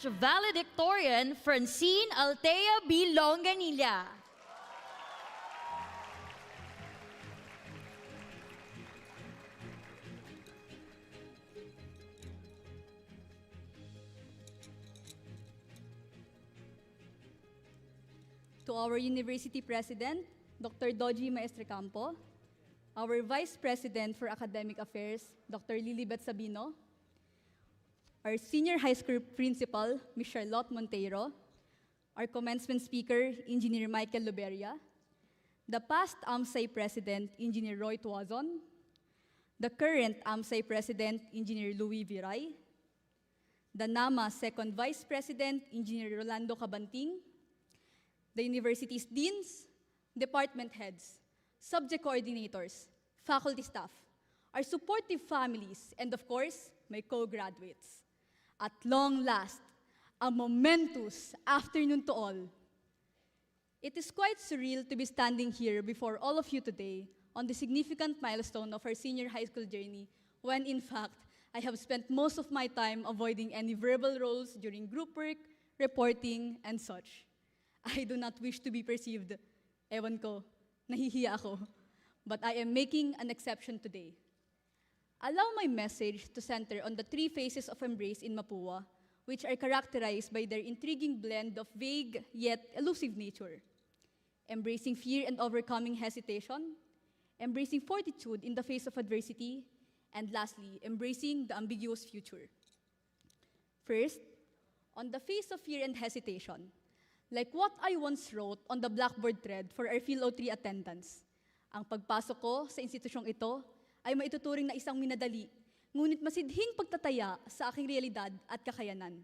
Valedictorian Francine Altea B. Longanilla. To our University President, Dr. Doji Maestrecampo, our Vice President for Academic Affairs, Dr. Lilibet Sabino, our Senior High School Principal, Ms. Charlotte Monteiro, our Commencement Speaker, Engineer Michael Luberia, the past AMSAI President, Engineer Roy Tuazon, the current AMSAI President, Engineer Louis Viray, the NAMA Second Vice President, Engineer Rolando Cabanting, the university's deans, department heads, subject coordinators, faculty staff, our supportive families, and of course, my co-graduates. At long last, a momentous afternoon to all. It is quite surreal to be standing here before all of you today on the significant milestone of our senior high school journey, when in fact, I have spent most of my time avoiding any verbal roles during group work, reporting, and such. I do not wish to be perceived, ewan ko, nahihiya ako, but I am making an exception today. Allow my message to center on the three phases of embrace in Mapua, which are characterized by their intriguing blend of vague yet elusive nature. Embracing fear and overcoming hesitation, embracing fortitude in the face of adversity, and lastly, embracing the ambiguous future. First, on the face of fear and hesitation, like what I once wrote on the blackboard thread for our Phil 03 attendance, ang pagpasok ko sa institusyong ito ay maituturing na isang minadali, ngunit masidhing pagtataya sa aking realidad at kakayanan.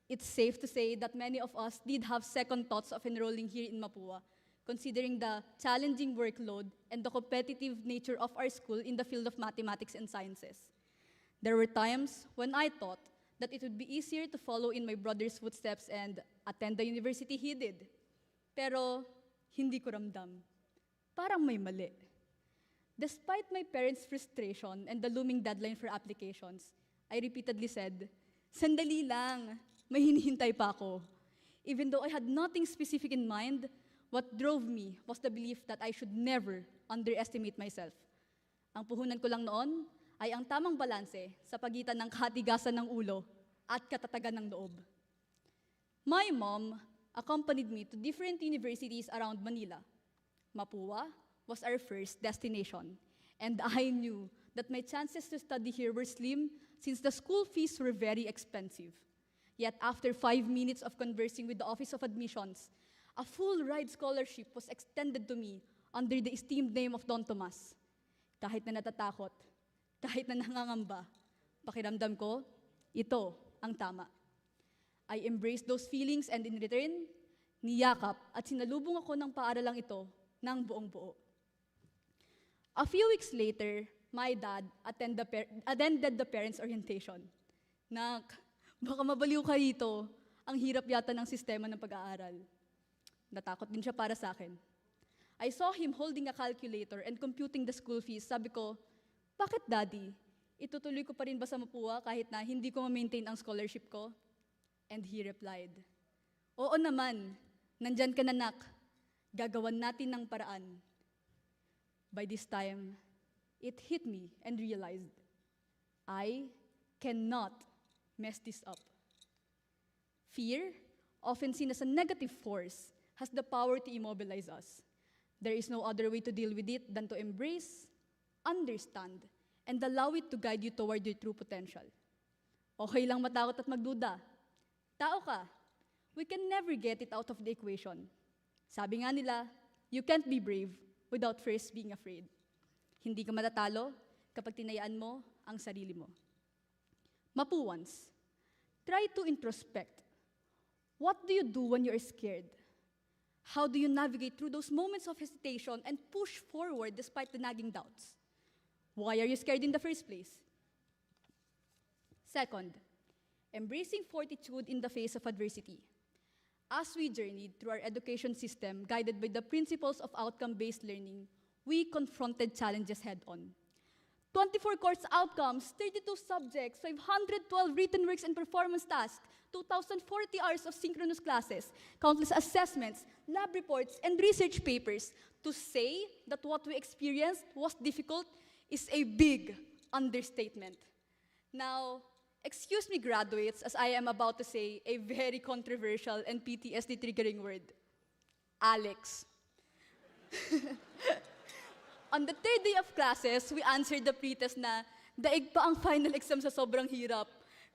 It's safe to say that many of us did have second thoughts of enrolling here in Mapua, considering the challenging workload and the competitive nature of our school in the field of mathematics and sciences. There were times when I thought that it would be easier to follow in my brother's footsteps and attend the university he did. Pero hindi ko ramdam. Parang may mali. Despite my parents' frustration and the looming deadline for applications, I repeatedly said, "Sandali lang, may hinihintay pa ako." Even though I had nothing specific in mind, what drove me was the belief that I should never underestimate myself. Ang puhunan ko lang noon ay ang tamang balanse sa pagitan ng kahatigasan ng ulo at katatagan ng loob. My mom accompanied me to different universities around Manila. Mapua was our first destination, and I knew that my chances to study here were slim since the school fees were very expensive. Yet after 5 minutes of conversing with the Office of Admissions, a full ride scholarship was extended to me under the esteemed name of Don Tomas. Kahit na natatakot, kahit na nangangamba, pakiramdam ko, ito ang tama. I embraced those feelings and in return, niyakap at sinalubong ako ng paaralang ito ng buong buo. A few weeks later, my dad attended the parents' orientation. Nak, baka mabaliw ka rito. Ang hirap yata ng sistema ng pag-aaral. Natakot din siya para sa akin. I saw him holding a calculator and computing the school fees. Sabi ko, "Bakit, Daddy? Itutuloy ko pa rin ba sa Mapua kahit na hindi ko ma-maintain ang scholarship ko?" And he replied, "Oo naman, nandyan ka na, nak. Gagawan natin ng paraan." By this time, it hit me and realized, I cannot mess this up. Fear, often seen as a negative force, has the power to immobilize us. There is no other way to deal with it than to embrace, understand, and allow it to guide you toward your true potential. Okay lang matakot at magduda. Tao ka. We can never get it out of the equation. Sabi nga nila, you can't be brave without first being afraid. Hindi ka matatalo kapag tinayaan mo ang sarili mo. Mapuans, try to introspect. What do you do when you're scared? How do you navigate through those moments of hesitation and push forward despite the nagging doubts? Why are you scared in the first place? Second, embracing fortitude in the face of adversity. As we journeyed through our education system guided by the principles of outcome-based learning, we confronted challenges head-on. 24 course outcomes, 32 subjects, 512 written works and performance tasks, 2,040 hours of synchronous classes, countless assessments, lab reports, and research papers. To say that what we experienced was difficult is a big understatement. Now, excuse me, graduates, as I am about to say a very controversial and PTSD-triggering word. Alex. On the third day of classes, we answered the pretest na daig pa ang final exam sa sobrang hirap.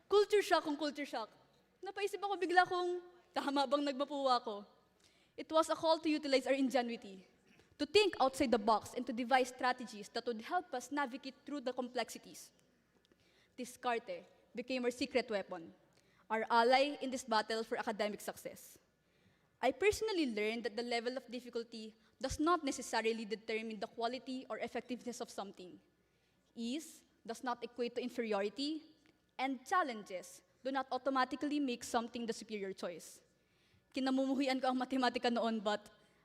Culture shock kung culture shock. Napaisip ako bigla kung tama bang nagmapuwa ko. It was a call to utilize our ingenuity, to think outside the box and to devise strategies that would help us navigate through the complexities. Discarte became our secret weapon, our ally in this battle for academic success. I personally learned that the level of difficulty does not necessarily determine the quality or effectiveness of something. Ease does not equate to inferiority, and challenges do not automatically make something the superior choice. Kinamumuhian ko ang matematika noon, but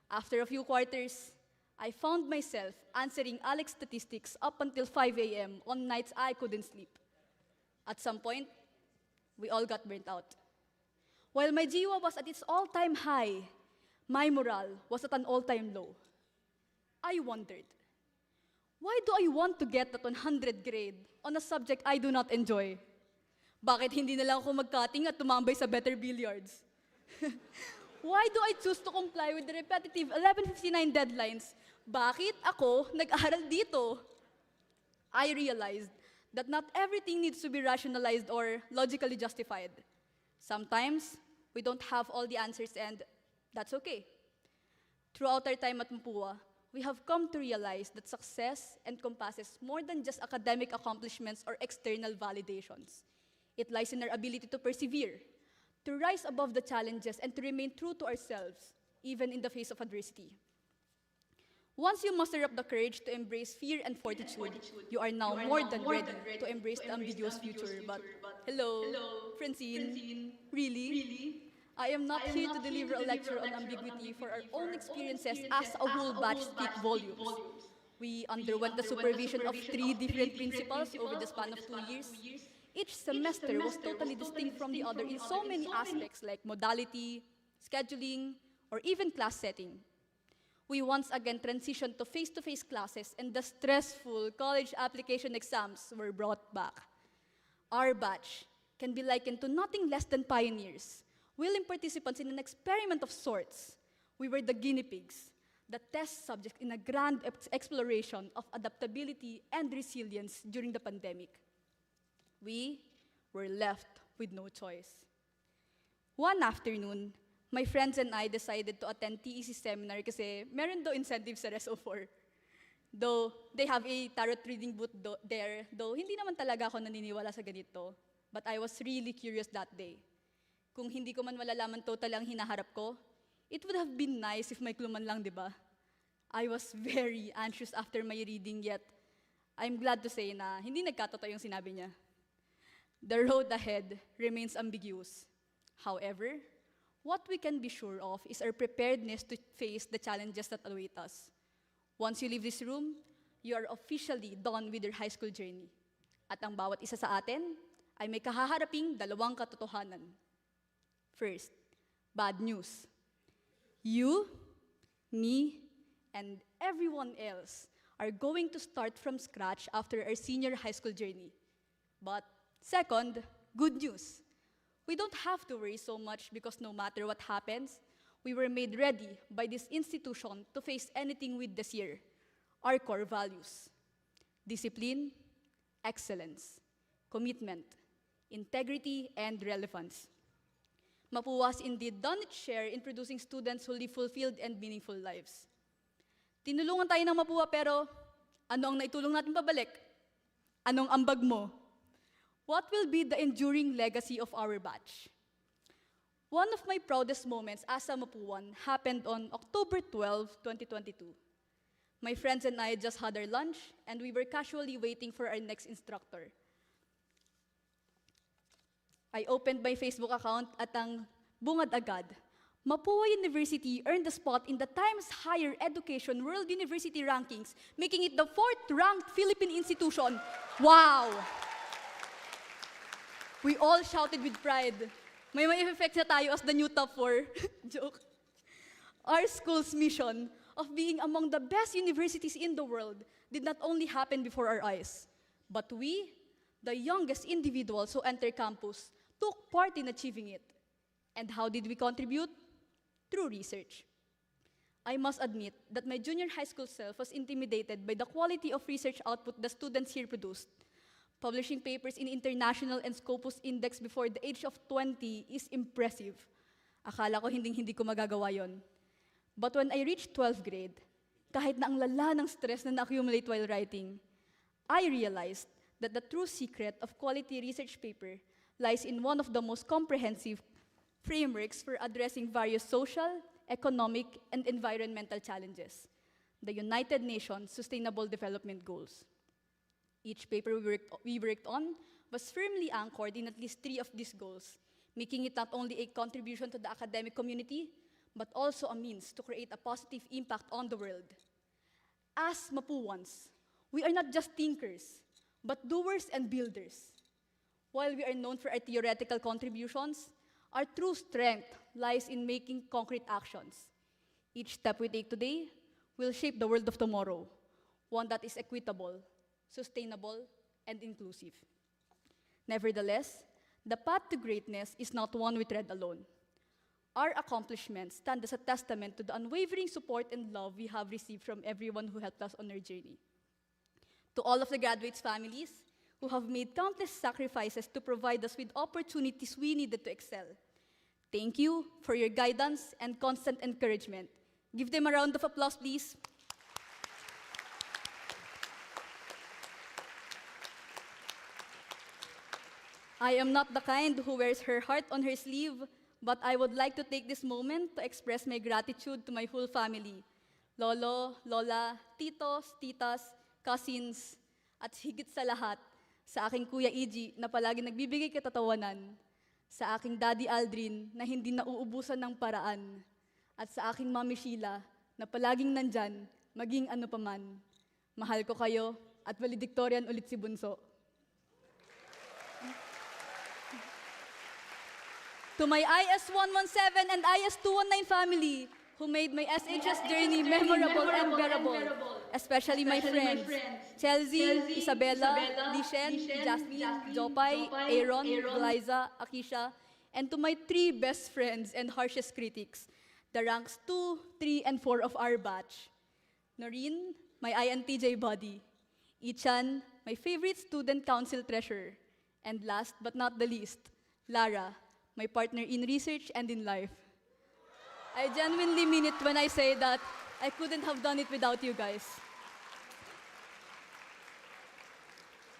after a few quarters, I found myself answering Alex statistics up until 5 a.m. on nights I couldn't sleep. At some point, we all got burnt out. While my jiwa was at its all-time high, my morale was at an all-time low. I wondered, why do I want to get that 100 grade on a subject I do not enjoy? Bakit hindi na lang ako mag-cutting at tumambay sa better billiards? Why do I choose to comply with the repetitive 11:59 deadlines? Bakit ako nag-aral dito? I realized that not everything needs to be rationalized or logically justified. Sometimes, we don't have all the answers, and that's okay. Throughout our time at Mapua, we have come to realize that success encompasses more than just academic accomplishments or external validations. It lies in our ability to persevere, to rise above the challenges, and to remain true to ourselves, even in the face of adversity. Once you muster up the courage to embrace fear and fortitude, you are now more than ready to embrace the ambiguous future. But hello, Francine, really? I am not here to deliver a lecture on ambiguity, for our own experiences as a whole batch speak volumes. We underwent the supervision of 3 different principals over the span of 2 years. Each semester was totally distinct from the other in so many aspects like modality, scheduling, or even class setting. We once again transitioned to face-to-face classes, and the stressful college application exams were brought back. Our batch can be likened to nothing less than pioneers, willing participants in an experiment of sorts. We were the guinea pigs, the test subject in a grand exploration of adaptability and resilience during the pandemic. We were left with no choice. One afternoon, my friends and I decided to attend TEC seminar kasi meron daw incentive sa Res 04. Though they have a tarot reading booth there, though hindi naman talaga ako naniniwala sa ganito. But I was really curious that day. Kung hindi ko man malalaman total ang hinaharap ko, it would have been nice if may clue man lang, di ba? I was very anxious after my reading, yet I'm glad to say na hindi nagkatotoo yung sinabi niya. The road ahead remains ambiguous. However, what we can be sure of is our preparedness to face the challenges that await us. Once you leave this room, you are officially done with your high school journey. At ang bawat isa sa atin ay may kahaharaping 2 katotohanan. First, bad news. You, me, and everyone else are going to start from scratch after our senior high school journey. But second, good news. We don't have to worry so much because no matter what happens, we were made ready by this institution to face anything with this year. Our core values: discipline, excellence, commitment, integrity, and relevance. Mapua has indeed done its share in producing students who live fulfilled and meaningful lives. Tinulungan tayo ng Mapua, pero ano ang naitulong natin pabalik? Anong ambag mo? What will be the enduring legacy of our batch? One of my proudest moments as a Mapuan happened on October 12, 2022. My friends and I just had our lunch, and we were casually waiting for our next instructor. I opened my Facebook account at ang bungad agad. Mapua University earned a spot in the Times Higher Education World University Rankings, making it the 4th-ranked Philippine institution. Wow! We all shouted with pride, may effect na tayo as the new top 4. Joke. Our school's mission of being among the best universities in the world did not only happen before our eyes, but we, the youngest individuals who enter campus, took part in achieving it. And how did we contribute? Through research. I must admit that my junior high school self was intimidated by the quality of research output the students here produced. Publishing papers in international and Scopus Index before the age of 20 is impressive. Akala ko hindi ko magagawa yon. But when I reached 12th grade, kahit na ang lala ng stress na na-accumulate while writing, I realized that the true secret of quality research paper lies in one of the most comprehensive frameworks for addressing various social, economic, and environmental challenges, the United Nations Sustainable Development Goals. Each paper we worked on was firmly anchored in at least 3 of these goals, making it not only a contribution to the academic community, but also a means to create a positive impact on the world. As Mapuans, we are not just thinkers, but doers and builders. While we are known for our theoretical contributions, our true strength lies in making concrete actions. Each step we take today will shape the world of tomorrow, one that is equitable, sustainable, and inclusive. Nevertheless, the path to greatness is not one we tread alone. Our accomplishments stand as a testament to the unwavering support and love we have received from everyone who helped us on our journey. To all of the graduates' families who have made countless sacrifices to provide us with opportunities we needed to excel, thank you for your guidance and constant encouragement. Give them a round of applause, please. I am not the kind who wears her heart on her sleeve, but I would like to take this moment to express my gratitude to my whole family. Lolo, lola, titos, titas, cousins, at higit sa lahat, sa aking Kuya Iji na palagi nagbibigay katatawanan, sa aking Daddy Aldrin na hindi nauubusan ng paraan, at sa aking Mami Sheila na palaging nandyan, maging ano paman. Mahal ko kayo at valedictorian ulit si Bunso. To my IS-117 and IS-219 family, who made my SHS journey memorable and bearable, especially my friends, Chelsea, Isabella, Lishen, Jasmine, Jopay, Aaron, Liza, Akisha, and to my 3 best friends and harshest critics, the ranks 2, 3, and 4 of our batch. Noreen, my INTJ buddy. Ichan, my favorite student council treasurer. And last but not the least, Lara, my partner in research and in life. I genuinely mean it when I say that I couldn't have done it without you guys.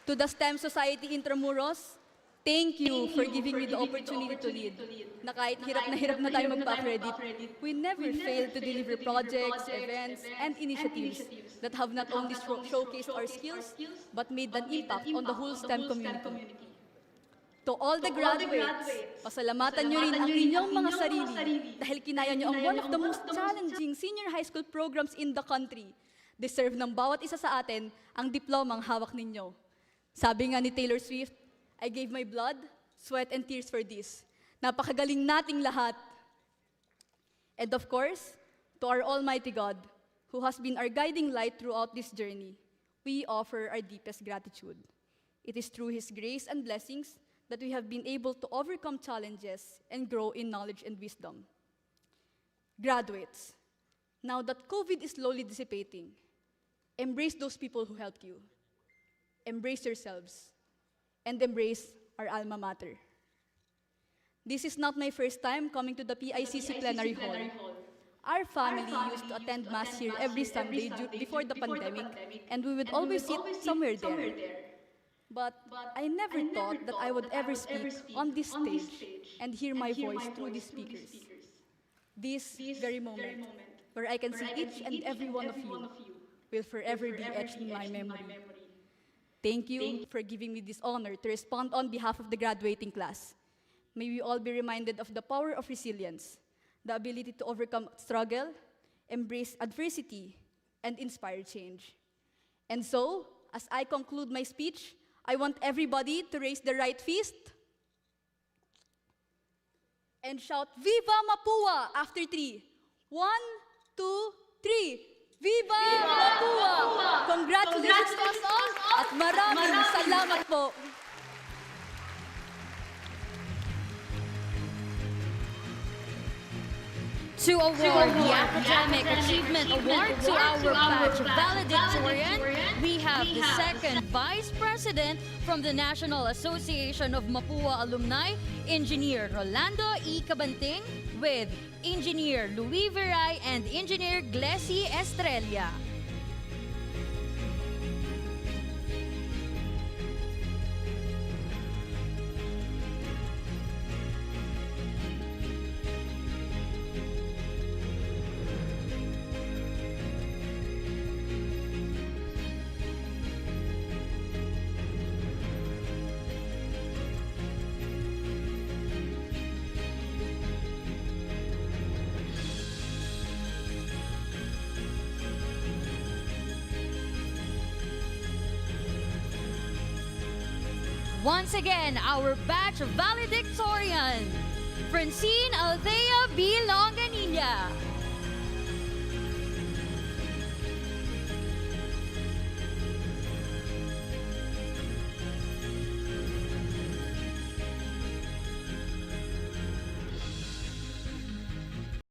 To the STEM Society Intramuros, thank you for giving me the opportunity to lead. Na kahit hirap na tayo magpa-credit, we never failed to deliver projects, events, and initiatives that have not only showcased our skills, but made an impact on the whole STEM community. To all the graduates, pasalamatan nyo rin ang inyong mga sarili dahil kinaya nyo ang one of the most challenging senior high school programs in the country. Deserve ng bawat isa sa atin ang diplomang hawak ninyo. Sabi nga ni Taylor Swift, I gave my blood, sweat, and tears for this. Napakagaling nating lahat. And of course, to our Almighty God, who has been our guiding light throughout this journey, we offer our deepest gratitude. It is through His grace and blessings that we have been able to overcome challenges and grow in knowledge and wisdom. Graduates, now that COVID is slowly dissipating, embrace those people who helped you. Embrace yourselves, and embrace our alma mater. This is not my first time coming to the PICC plenary hall. Our family used to attend Mass here every Sunday before the pandemic, and we would always sit somewhere there. But I never thought that I would ever speak on this stage and hear my voice through these speakers. This very moment, where I can see each and every one of you, will forever be etched in my memory. Thank you for giving me this honor to respond on behalf of the graduating class. May we all be reminded of the power of resilience, the ability to overcome struggle, embrace adversity, and inspire change. And so, as I conclude my speech, I want everybody to raise the right fist and shout Viva Mapua after 3. 1, 2, 3. Viva Mapua! Congratulations to us all at maraming salamat po. To award the Academic Achievement Award to our batch valedictorian, we have the second Vice President from the National Association of Mapua Alumni, Engineer Rolando E. Cabanting, with Engineer Louis Viray and Engineer Glessy Estrella. Once again, our batch valedictorian, Francine Althea B. Longanilla.